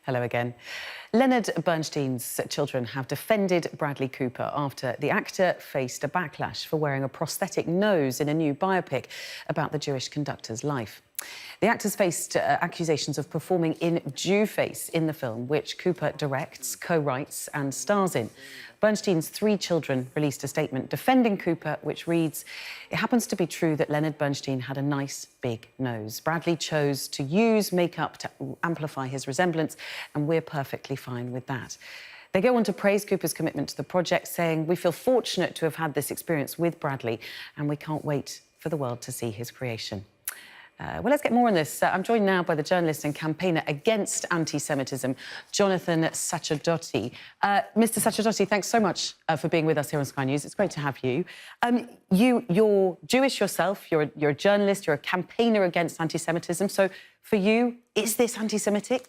Hello again. Leonard Bernstein's children have defended Bradley Cooper after the actor faced a backlash for wearing a prosthetic nose in a new biopic about the Jewish conductor's life. The actors faced accusations of performing in Jewface in the film, which Cooper directs, co-writes and stars in. Bernstein's three children released a statement defending Cooper, which reads, "It happens to be true that Leonard Bernstein had a nice, big nose. Bradley chose to use makeup to amplify his resemblance, and we're perfectly fine with that." They go on to praise Cooper's commitment to the project, saying, "We feel fortunate to have had this experience with Bradley, and we can't wait for the world to see his creation." Well, let's get more on this. I'm joined now by the journalist and campaigner against anti-Semitism, Jonathan Sacerdoti. Mr. Sacerdoti, thanks so much for being with us here on Sky News. It's great to have you. You're Jewish yourself. You're a journalist. You're a campaigner against anti-Semitism. So, for you, is this anti-Semitic?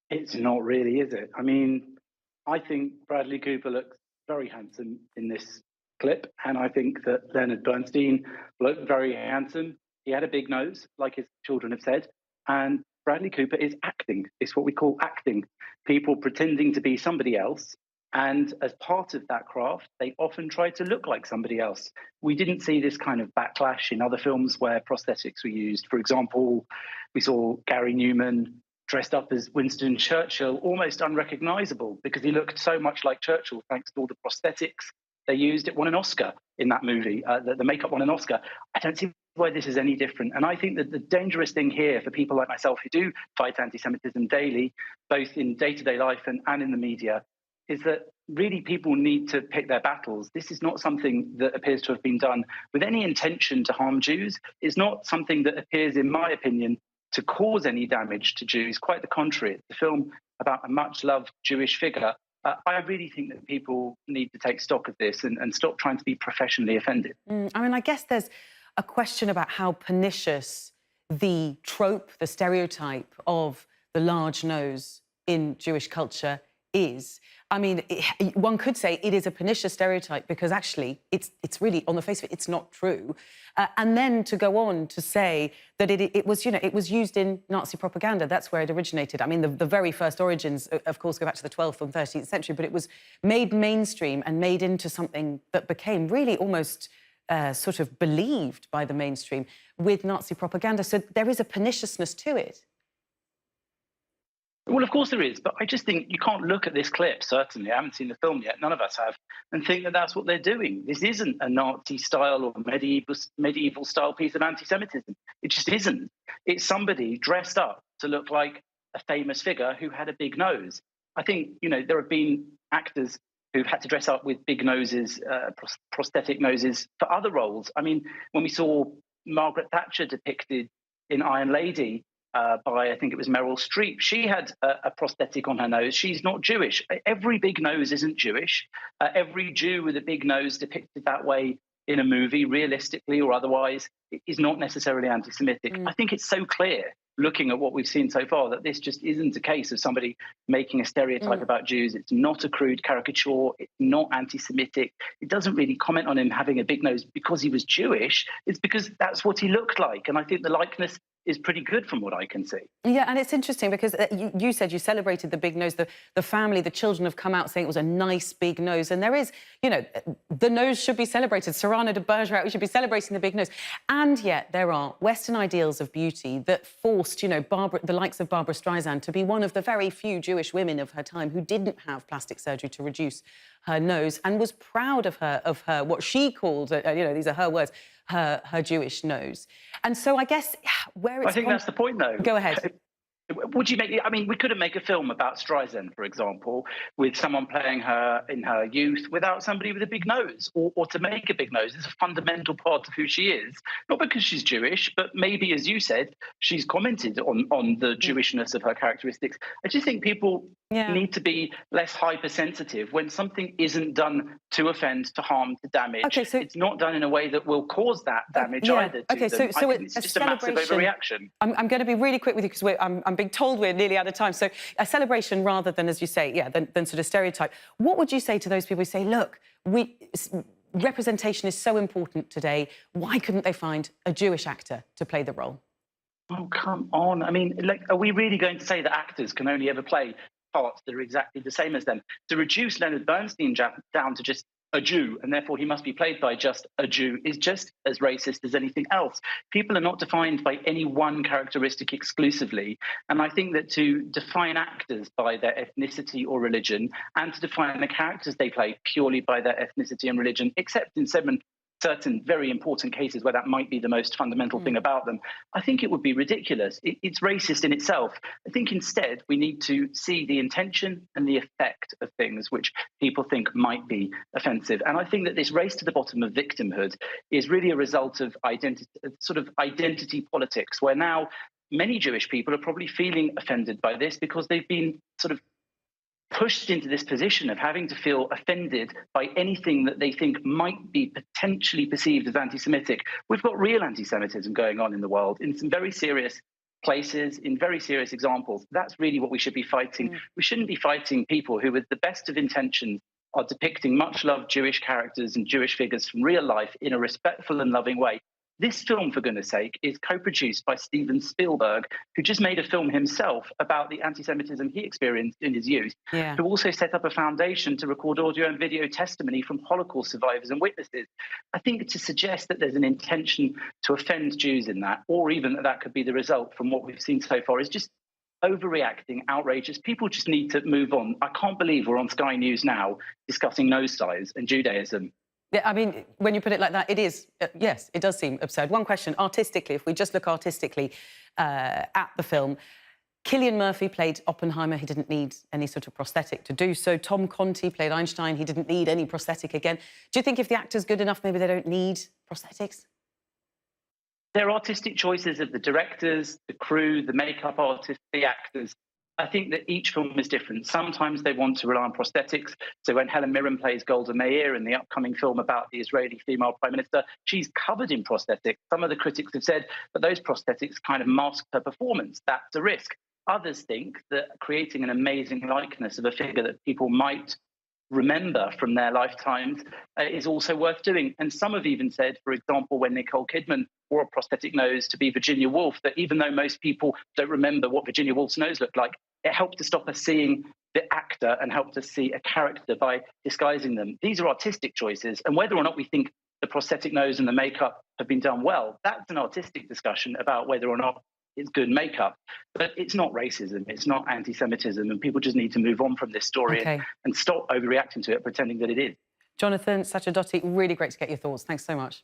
It's not really, is it? I mean, I think Bradley Cooper looks very handsome in this clip, and I think that Leonard Bernstein looked very handsome. He had a big nose, like his children have said, and Bradley Cooper is acting. It's what we call acting. People pretending to be somebody else, and as part of that craft, they often try to look like somebody else. We didn't see this kind of backlash in other films where prosthetics were used. For example, we saw Gary Newman dressed up as Winston Churchill, almost unrecognizable because he looked so much like Churchill thanks to all the prosthetics they used. It won an Oscar in that movie. The makeup won an Oscar. I don't see why this is any different. And I think that the dangerous thing here for people like myself who do fight anti-Semitism daily, both in day-to-day life and in the media, is that really people need to pick their battles. This is not something that appears to have been done with any intention to harm Jews. It's not something that appears, in my opinion, to cause any damage to Jews. Quite the contrary. It's a film about a much-loved Jewish figure. I really think that people need to take stock of this and stop trying to be professionally offended. I mean, I guess there's a question about how pernicious the trope, the stereotype of the large nose in Jewish culture is. I mean, one could say it is a pernicious stereotype because actually it's really, on the face of it, it's not true. And then to go on to say that it was, it was used in Nazi propaganda. That's where it originated. I mean, the very first origins, of course, go back to the 12th and 13th century, but it was made mainstream and made into something that became really almost sort of believed by the mainstream with Nazi propaganda. So there is a perniciousness to it. Well, of course there is, but I just think you can't look at this clip, certainly, I haven't seen the film yet, none of us have, and think that that's what they're doing. This isn't a Nazi-style or medieval-style piece of anti-Semitism. It just isn't. It's somebody dressed up to look like a famous figure who had a big nose. I think, there have been actors who've had to dress up with big noses, prosthetic noses, for other roles. I mean, when we saw Margaret Thatcher depicted in Iron Lady, by, I think it was Meryl Streep. She had a prosthetic on her nose. She's not Jewish. Every big nose isn't Jewish. Every Jew with a big nose depicted that way in a movie, realistically or otherwise, is not necessarily anti-Semitic. I think it's so clear, looking at what we've seen so far, that this just isn't a case of somebody making a stereotype about Jews. It's not a crude caricature. It's not anti-Semitic. It doesn't really comment on him having a big nose because he was Jewish. It's because that's what he looked like. And I think the likeness is pretty good from what I can see. Yeah, and it's interesting because you said you celebrated the big nose. The family, the children have come out saying it was a nice big nose. And there is, the nose should be celebrated. Cyrano de Bergerac, we should be celebrating the big nose. And yet there are Western ideals of beauty that forced, the likes of Barbra Streisand to be one of the very few Jewish women of her time who didn't have plastic surgery to reduce her nose and was proud of her what she called, these are her words, her Jewish nose. And so I guess where it's... I think that's the point, though. Go ahead. Would you make it? I mean, we couldn't make a film about Streisand, for example, with someone playing her in her youth without somebody with a big nose, or to make a big nose. It's a fundamental part of who she is, not because she's Jewish, but maybe, as you said, she's commented on the Jewishness of her characteristics. I just think people need to be less hypersensitive when something isn't done to offend, to harm, to damage. Okay, so it's not done in a way that will cause that damage either. Okay, so it's just a massive overreaction. I'm going to be really quick with you because I'm being told we're nearly out of time. So a celebration rather than, as you say, than sort of stereotype. What would you say to those people who say, look, representation is so important today, why couldn't they find a Jewish actor to play the role? Oh, come on. I mean, like, are we really going to say that actors can only ever play parts that are exactly the same as them? To reduce Leonard Bernstein down to just a Jew, and therefore he must be played by just a Jew, is just as racist as anything else. People are not defined by any one characteristic exclusively. And I think that to define actors by their ethnicity or religion, and to define the characters they play purely by their ethnicity and religion, except in certain very important cases where that might be the most fundamental thing about them, I think it would be ridiculous. It's racist in itself. I think instead we need to see the intention and the effect of things which people think might be offensive. And I think that this race to the bottom of victimhood is really a result of identity politics, where now many Jewish people are probably feeling offended by this because they've been sort of pushed into this position of having to feel offended by anything that they think might be potentially perceived as anti-Semitic. We've got real anti-Semitism going on in the world in some very serious places, in very serious examples. That's really what we should be fighting. We shouldn't be fighting people who, with the best of intentions, are depicting much-loved Jewish characters and Jewish figures from real life in a respectful and loving way. This film, for goodness sake, is co-produced by Steven Spielberg, who just made a film himself about the anti-Semitism he experienced in his youth, who also set up a foundation to record audio and video testimony from Holocaust survivors and witnesses. I think to suggest that there's an intention to offend Jews in that, or even that that could be the result from what we've seen so far, is just overreacting, outrageous. People just need to move on. I can't believe we're on Sky News now discussing nosedives and Judaism. Yeah, I mean, when you put it like that, it is, yes, it does seem absurd. One question, artistically, if we just look artistically at the film, Cillian Murphy played Oppenheimer. He didn't need any sort of prosthetic to do so. Tom Conti played Einstein. He didn't need any prosthetic again. Do you think if the actor's good enough, maybe they don't need prosthetics? They're artistic choices of the directors, the crew, the makeup artists, the actors. I think that each film is different. Sometimes they want to rely on prosthetics. So when Helen Mirren plays Golda Meir in the upcoming film about the Israeli female prime minister, she's covered in prosthetics. Some of the critics have said that those prosthetics kind of mask her performance. That's a risk. Others think that creating an amazing likeness of a figure that people might remember from their lifetimes is also worth doing. And some have even said, for example, when Nicole Kidman wore a prosthetic nose to be Virginia Woolf, that even though most people don't remember what Virginia Woolf's nose looked like, it helped to stop us seeing the actor and helped us see a character by disguising them. These are artistic choices. And whether or not we think the prosthetic nose and the makeup have been done well, that's an artistic discussion about whether or not it's good makeup. But it's not racism, it's not anti-Semitism, and people just need to move on from this story and stop overreacting to it, pretending that it is. Jonathan Sacerdoti, really great to get your thoughts. Thanks so much.